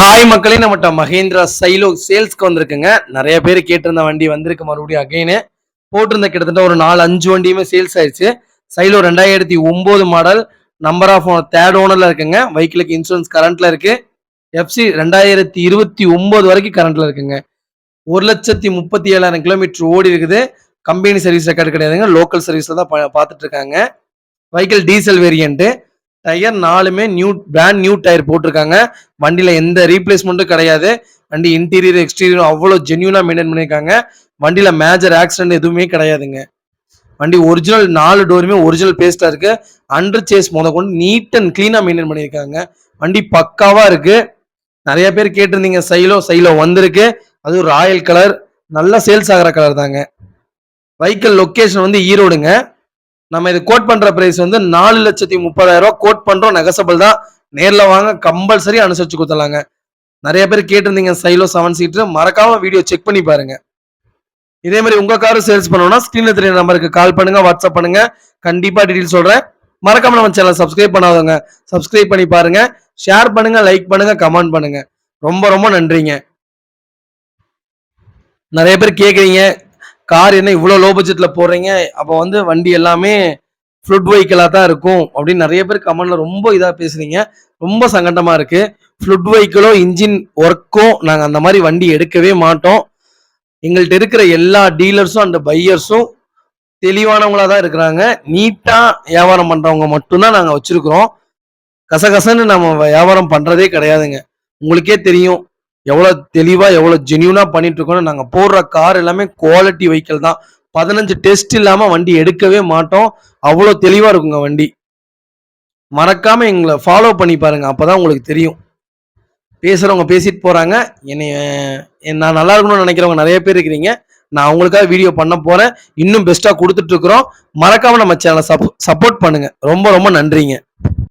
Hi மக்களே, நம்மகிட்ட மகேந்திரா சைலோ சேல்ஸ்க்கு வந்திருக்குங்க. நிறைய பேர் கேட்டிருந்த வண்டி வந்திருக்கு. மறுபடியும் அகைனு போட்டிருந்த கிட்டத்தட்ட ஒரு 4-5 வண்டியுமே சேல்ஸ் ஆயிடுச்சு. Xylo 2009 model, number of third ஓனர்ல இருக்குங்க. வெஹிக்கிளுக்கு இன்சூரன்ஸ் கரண்ட்ல இருக்கு. எஃப்சி 2029 வரைக்கும் கரண்ட்ல இருக்குங்க. 1,37,000 கிலோமீட்டர் ஓடி இருக்குது. கம்பெனி சர்வீஸ் ரெக்கார்டு கிடையாதுங்க. லோக்கல் சர்வீஸ்ல தான் பார்த்துட்டு இருக்காங்க. Vehicle diesel variant. டயர் 4மே பிராண்ட் நியூ டயர் போட்டிருக்காங்க. வண்டியில எந்த ரீப்ளேஸ்மெண்ட்டும் கிடையாது. வண்டி இன்டீரியர் எக்ஸ்டீரியர் அவ்வளோ ஜென்யூனா மெயின்டைன் பண்ணியிருக்காங்க. வண்டியில மேஜர் ஆக்சிடென்ட் எதுவுமே கிடையாதுங்க. வண்டி ஒரிஜினல் 4 டோருமே ஒரிஜினல் பேஸ்டா இருக்கு. அண்டர் சேஸ் முதற்கொண்டு நீட் அண்ட் கிளீனா மெயின்டைன் பண்ணியிருக்காங்க. வண்டி பக்காவா இருக்கு. நிறைய பேர் கேட்டிருந்தீங்க சைலோ வந்திருக்கு. அதுவும் ராயல் கலர், நல்லா சேல்ஸ் ஆகிற கலர் தாங்க. வெஹிக்கிள் லொக்கேஷன் வந்து ஈரோடுங்க. நம்ம இது கோட் பண்ற பிரைஸ் வந்து 4,30,000 கோட் பண்றோம். நெகசபிள் தான். நேர்ல வாங்க, கம்பல்சரி அனுசரிச்சு கொடுத்துலாங்க. நிறைய பேர் கேட்டிருந்தீங்க சைலோ 7 சீட்டர். மறக்காம வீடியோ செக் பண்ணி பாருங்க. இதே மாதிரி உங்க காரு சேல்ஸ் பண்ணணும்னா ஸ்கிரீன்ல தெரிய நம்பருக்கு கால் பண்ணுங்க, வாட்ஸ்அப் பண்ணுங்க. கண்டிப்பா டீடைல் சொல்றேன். மறக்காம நம்ம சேனல் சப்ஸ்கிரைப் பண்ணாதவங்க சப்ஸ்கிரைப் பண்ணி பாருங்க. ஷேர் பண்ணுங்க, லைக் பண்ணுங்க, கமெண்ட் பண்ணுங்க. ரொம்ப ரொம்ப நன்றிங்க. நிறைய பேர் கேக்குறீங்க, கார் என்ன இவ்வளோ லோ பட்ஜெட்ல போடுறீங்க, அப்போ வந்து வண்டி எல்லாமே ஃப்ளட் வெஹிக்கிளா தான் இருக்கும் அப்படின்னு நிறைய பேர் கமெண்ட்ல ரொம்ப இதா பேசுறீங்க. ரொம்ப சங்கடமா இருக்கு. ஃப்ளட் வெஹிக்கிளோ இன்ஜின் ஒர்க்கும் நாங்கள் அந்த மாதிரி வண்டி எடுக்கவே மாட்டோம். எங்கள்கிட்ட இருக்கிற எல்லா டீலர்ஸும் அந்த பையர்ஸும் தெளிவானவங்களா தான் இருக்கிறாங்க. நீட்டா வியாபாரம் பண்றவங்க மட்டும்தான் நாங்கள் வச்சிருக்கிறோம். கசகசன்னு நம்ம வியாபாரம் பண்றதே கிடையாதுங்க. உங்களுக்கே தெரியும் எவ்வளவு தெளிவா எவ்வளவு ஜென்யூனா பண்ணிட்டு இருக்கோம். நாங்க போடுற கார் எல்லாமே குவாலிட்டி வெஹிக்கிள் தான். 15 டெஸ்ட் இல்லாம வண்டி எடுக்கவே மாட்டோம். அவ்வளவு தெளிவா இருக்குங்க வண்டி. மறக்காம எங்களை ஃபாலோ பண்ணி பாருங்க. அப்பதான் உங்களுக்கு தெரியும். பேசுறவங்க பேசிட்டு போறாங்க. நான் நல்லா இருக்கணும்னு நினைக்கிறவங்க நிறைய பேர் இருக்கிறீங்க. நான் அவங்களுக்காக வீடியோ பண்ண போறேன். இன்னும் பெஸ்டா கொடுத்துட்டு இருக்கிறோம். மறக்காம நம்ம சேனலை சப்போர்ட் பண்ணுங்க. ரொம்ப ரொம்ப நன்றிங்க.